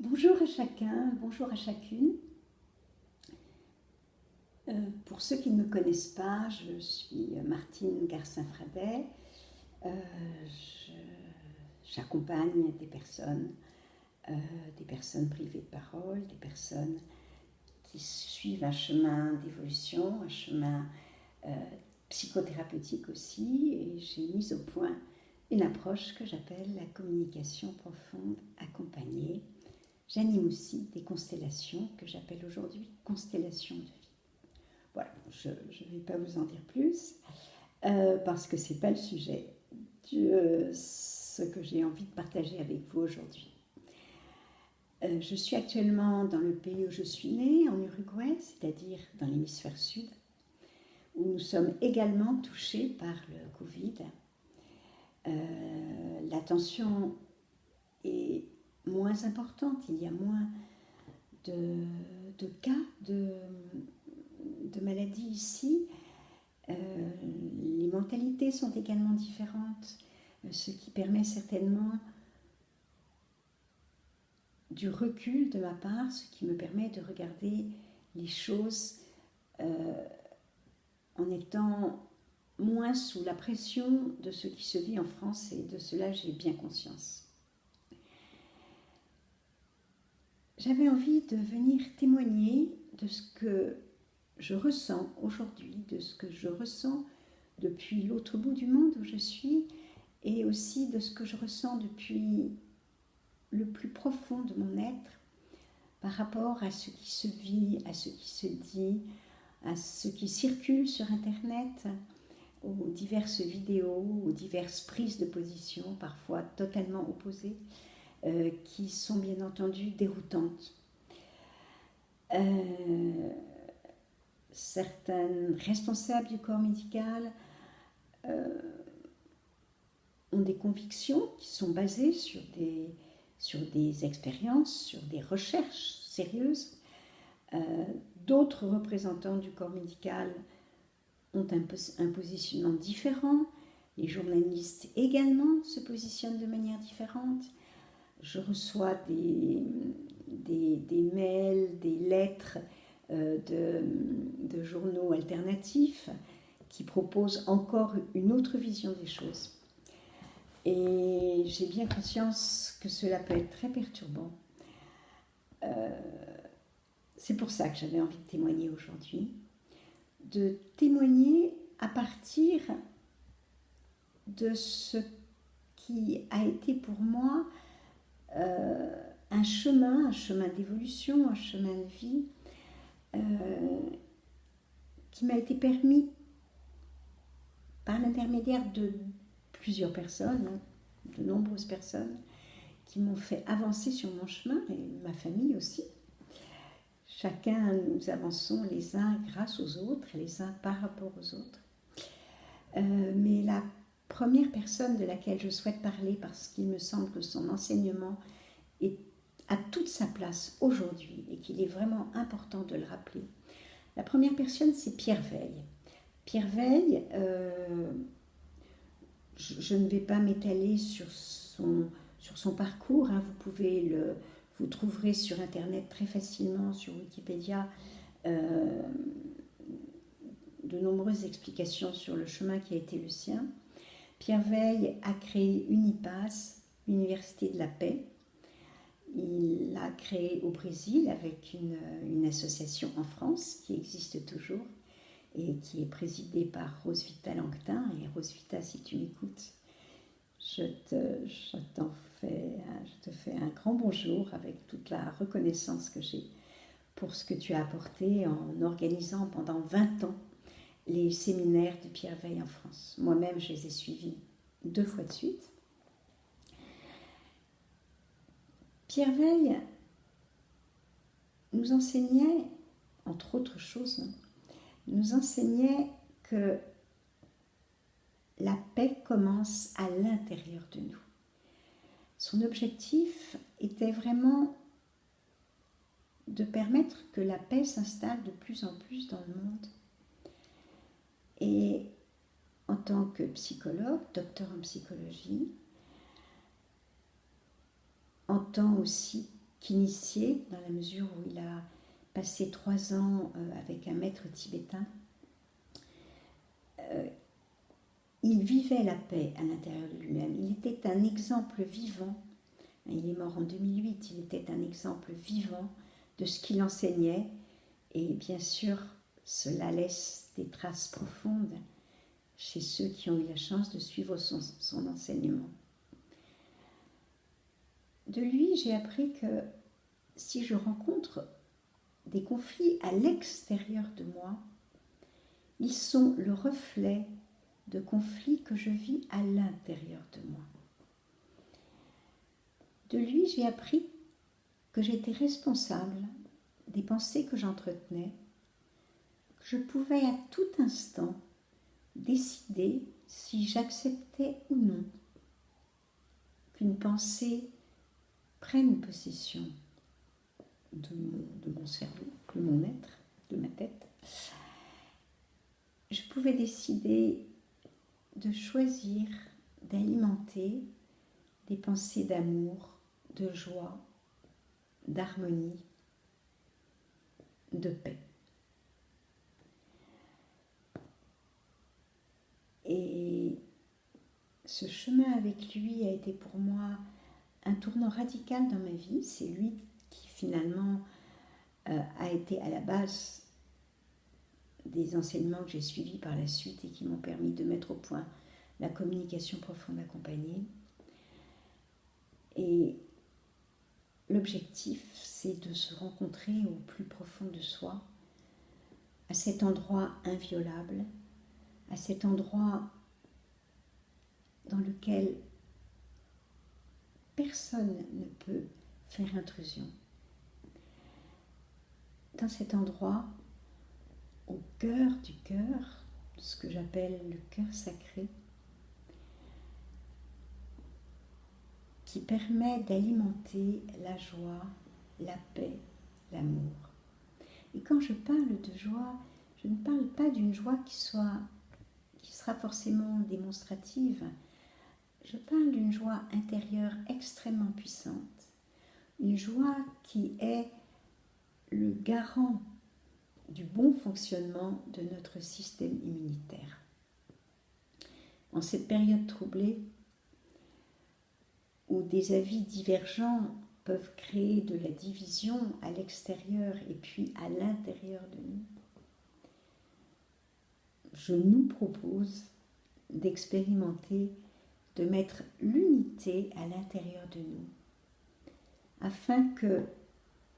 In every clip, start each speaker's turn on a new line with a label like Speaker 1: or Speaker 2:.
Speaker 1: Bonjour à chacun, bonjour à chacune. Pour ceux qui ne me connaissent pas, je suis Martine Garcin-Fradet. Euh, J'accompagne euh, des personnes privées de parole, des personnes qui suivent un chemin d'évolution, un chemin euh, psychothérapeutique aussi, et j'ai mis au point une approche que j'appelle la communication profonde accompagnée. J'anime aussi des constellations que j'appelle aujourd'hui constellations de vie. Voilà, je ne vais pas vous en dire plus parce que ce n'est pas le sujet de ce que j'ai envie de partager avec vous aujourd'hui. Je suis actuellement dans le pays où je suis née, en Uruguay, c'est-à-dire dans l'hémisphère sud, où nous sommes également touchés par le Covid. La tension est moins importante, il y a moins de cas de maladies ici. Les mentalités sont également différentes, ce qui permet certainement du recul de ma part, ce qui me permet de regarder les choses en étant moins sous la pression de ce qui se vit en France, et de cela j'ai bien conscience. J'avais envie de venir témoigner de ce que je ressens aujourd'hui, de ce que je ressens depuis l'autre bout du monde où je suis, et aussi de ce que je ressens depuis le plus profond de mon être par rapport à ce qui se vit, à ce qui se dit, à ce qui circule sur Internet, aux diverses vidéos, aux diverses prises de position, parfois totalement opposées, qui sont bien entendu déroutantes. Certaines responsables du corps médical ont des convictions qui sont basées sur des expériences, sur des recherches sérieuses. D'autres représentants du corps médical ont un positionnement différent. Les journalistes également se positionnent de manière différente. Je reçois des mails, des lettres de journaux alternatifs qui proposent encore une autre vision des choses. Et j'ai bien conscience que cela peut être très perturbant. C'est pour ça que j'avais envie de témoigner aujourd'hui. De témoigner à partir de ce qui a été pour moi un chemin d'évolution, un chemin de vie qui m'a été permis par l'intermédiaire de plusieurs personnes, de nombreuses personnes, qui m'ont fait avancer sur mon chemin, et ma famille aussi. Chacun, nous avançons les uns grâce aux autres, les uns par rapport aux autres. Mais la première personne de laquelle je souhaite parler, parce qu'il me semble que son enseignement a toute sa place aujourd'hui et qu'il est vraiment important de le rappeler. La première personne, c'est Pierre Veille. Pierre Veille, je ne vais pas m'étaler sur son parcours, hein. Vous trouverez sur Internet très facilement, sur Wikipédia, de nombreuses explications sur le chemin qui a été le sien. Pierre Veille a créé UNIPAS, Université de la Paix. Il l'a créé au Brésil avec une association en France qui existe toujours et qui est présidée par Roswitha Langtin. Et Roswitha, si tu m'écoutes, je te fais un grand bonjour avec toute la reconnaissance que j'ai pour ce que tu as apporté en organisant pendant 20 ans les séminaires de Pierre Veille en France. Moi-même, je les ai suivis 2 fois de suite. Pierre Veille nous enseignait, entre autres choses, nous enseignait que la paix commence à l'intérieur de nous. Son objectif était vraiment de permettre que la paix s'installe de plus en plus dans le monde. Et en tant que psychologue, docteur en psychologie, en tant aussi qu'initié, dans la mesure où il a passé 3 ans avec un maître tibétain. Il vivait la paix à l'intérieur de lui-même. Il était un exemple vivant. Il est mort en 2008. Il était un exemple vivant de ce qu'il enseignait. Et bien sûr, cela laisse des traces profondes chez ceux qui ont eu la chance de suivre son enseignement. De lui, j'ai appris que si je rencontre des conflits à l'extérieur de moi, ils sont le reflet de conflits que je vis à l'intérieur de moi. De lui, j'ai appris que j'étais responsable des pensées que j'entretenais, que je pouvais à tout instant décider si j'acceptais ou non qu'une pensée prenne possession de mon cerveau, de mon être, de ma tête. Je pouvais décider de choisir d'alimenter des pensées d'amour, de joie, d'harmonie, de paix. Et ce chemin avec lui a été pour moi un tournant radical dans ma vie. C'est lui qui finalement a été à la base des enseignements que j'ai suivis par la suite et qui m'ont permis de mettre au point la communication profonde accompagnée. Et l'objectif, c'est de se rencontrer au plus profond de soi, à cet endroit inviolable, à cet endroit dans lequel personne ne peut faire intrusion. Dans cet endroit, au cœur du cœur, ce que j'appelle le cœur sacré, qui permet d'alimenter la joie, la paix, l'amour. Et quand je parle de joie, je ne parle pas d'une joie qui sera forcément démonstrative. Je parle d'une joie intérieure extrêmement puissante, une joie qui est le garant du bon fonctionnement de notre système immunitaire. En cette période troublée, où des avis divergents peuvent créer de la division à l'extérieur et puis à l'intérieur de nous, je nous propose d'expérimenter, de mettre l'unité à l'intérieur de nous, afin que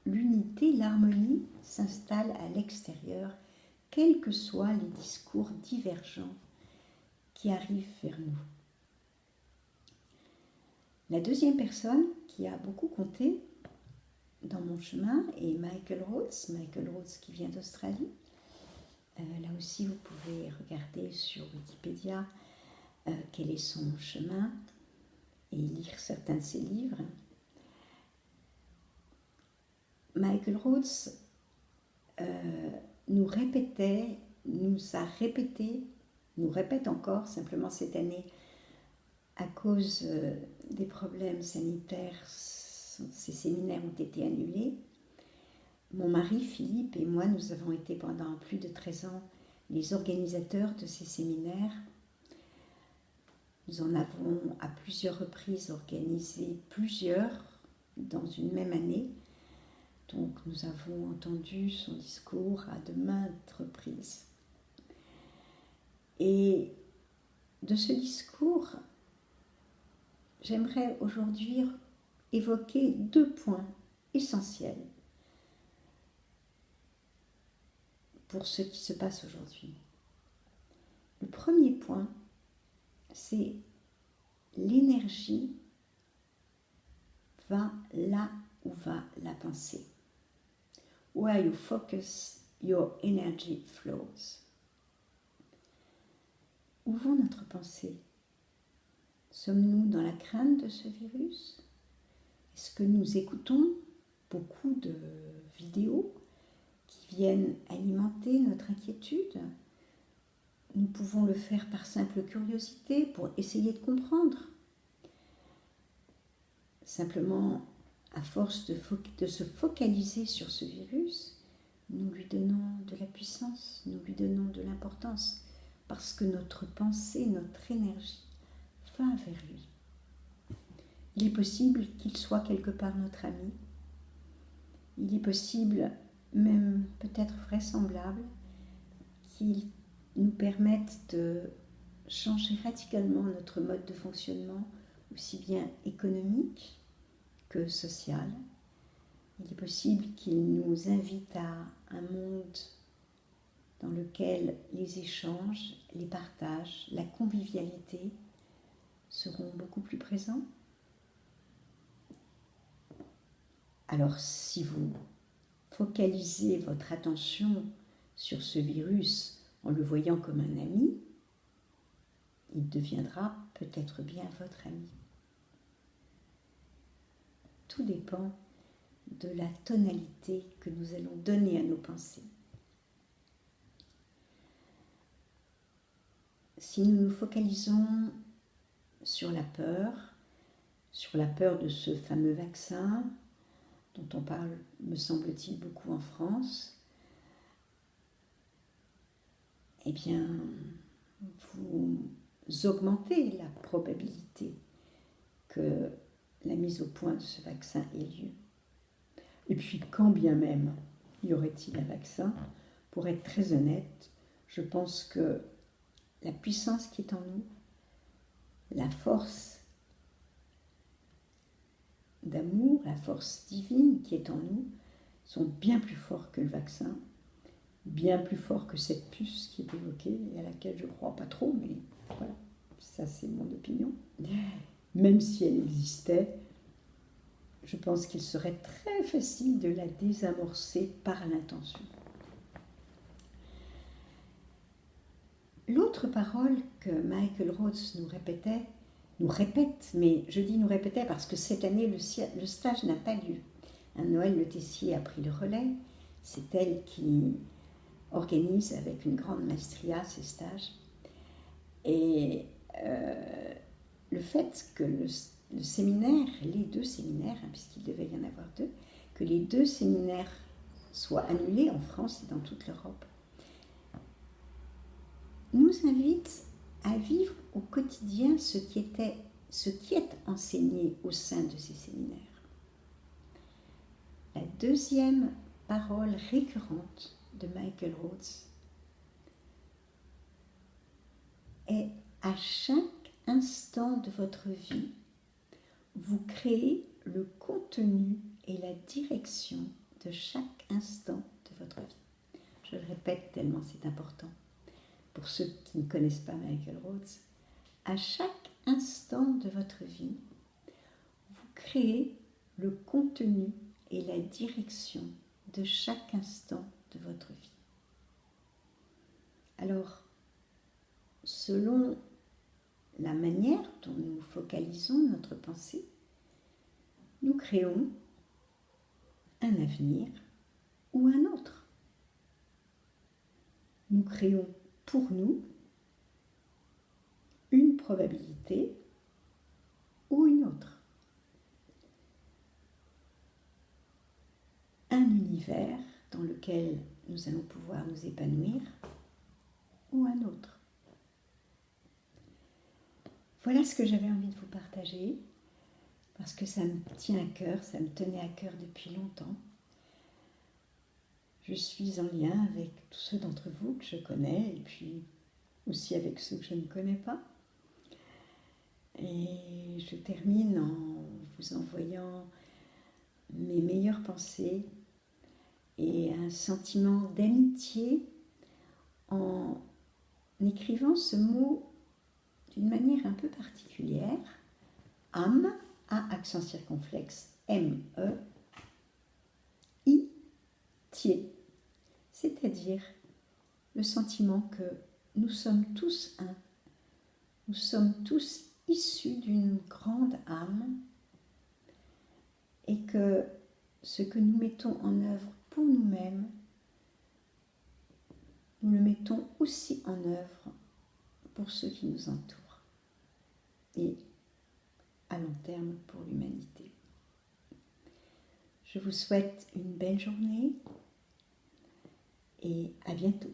Speaker 1: l'unité, l'harmonie s'installe à l'extérieur, quels que soient les discours divergents qui arrivent vers nous. La deuxième personne qui a beaucoup compté dans mon chemin est Michael Rhodes. Michael Rhodes qui vient d'Australie. Là aussi, vous pouvez regarder sur Wikipédia quel est son chemin et lire certains de ses livres. Michael Rhodes nous répète encore, simplement cette année, à cause des problèmes sanitaires, ces séminaires ont été annulés. Mon mari Philippe et moi, nous avons été pendant plus de 13 ans les organisateurs de ces séminaires. Nous en avons à plusieurs reprises organisé plusieurs dans une même année. Donc nous avons entendu son discours à de maintes reprises. Et de ce discours, j'aimerais aujourd'hui évoquer 2 points essentiels pour ce qui se passe aujourd'hui. Le premier point, c'est l'énergie va là où va la pensée. Where you focus, your energy flows. Où vont notre pensée ? Sommes-nous dans la crainte de ce virus ? Est-ce que nous écoutons beaucoup de vidéos qui viennent alimenter notre inquiétude ? Nous pouvons le faire par simple curiosité pour essayer de comprendre. Simplement à force de se focaliser sur ce virus, nous lui donnons de la puissance, nous lui donnons de l'importance, parce que notre pensée, notre énergie va vers lui. Il est possible qu'il soit quelque part notre ami. Il est possible, même peut-être vraisemblable, qu'il nous permette de changer radicalement notre mode de fonctionnement, aussi bien économique que social. Il est possible qu'il nous invite à un monde dans lequel les échanges, les partages, la convivialité seront beaucoup plus présents. Alors, si vous focalisez votre attention sur ce virus en le voyant comme un ami, il deviendra peut-être bien votre ami. Tout dépend de la tonalité que nous allons donner à nos pensées. Si nous nous focalisons sur la peur de ce fameux vaccin, dont on parle, me semble-t-il, beaucoup en France, eh bien, vous augmentez la probabilité que la mise au point de ce vaccin ait lieu. Et puis, quand bien même y aurait-il un vaccin, pour être très honnête, je pense que la puissance qui est en nous, la force d'amour, la force divine qui est en nous, sont bien plus forts que le vaccin, bien plus forts que cette puce qui est évoquée et à laquelle je ne crois pas trop, mais voilà, ça c'est mon opinion. Même si elle existait, je pense qu'il serait très facile de la désamorcer par l'intention. L'autre parole que Michael Rhodes nous répète, mais je dis nous répétait parce que cette année le stage n'a pas lieu. Noël Le Tessier a pris le relais, c'est elle qui organise avec une grande maestria ces stages. Et le fait que le séminaire, les deux séminaires, puisqu'il devait y en avoir deux, que les deux séminaires soient annulés en France et dans toute l'Europe, nous invite à vivre au quotidien ce qui est enseigné au sein de ces séminaires. La deuxième parole récurrente de Michael Rhodes est: à chaque instant de votre vie, vous créez le contenu et la direction de chaque instant de votre vie. Je le répète tellement c'est important. Pour ceux qui ne connaissent pas Michael Rhodes, à chaque instant de votre vie, vous créez le contenu et la direction de chaque instant de votre vie. Alors, selon la manière dont nous focalisons notre pensée, nous créons un avenir ou un autre. Nous créons pour nous une probabilité ou une autre. Un univers dans lequel nous allons pouvoir nous épanouir ou un autre. Voilà ce que j'avais envie de vous partager parce que ça me tient à cœur, ça me tenait à cœur depuis longtemps. Je suis en lien avec tous ceux d'entre vous que je connais et puis aussi avec ceux que je ne connais pas. Et je termine en vous envoyant mes meilleures pensées et un sentiment d'amitié en écrivant ce mot d'une manière un peu particulière, âme, A accent circonflexe, M-E, I-tier, c'est-à-dire le sentiment que nous sommes tous un, nous sommes tous issus d'une grande âme et que ce que nous mettons en œuvre pour nous-mêmes, nous le mettons aussi en œuvre pour ceux qui nous entourent et à long terme pour l'humanité. Je vous souhaite une belle journée et à bientôt.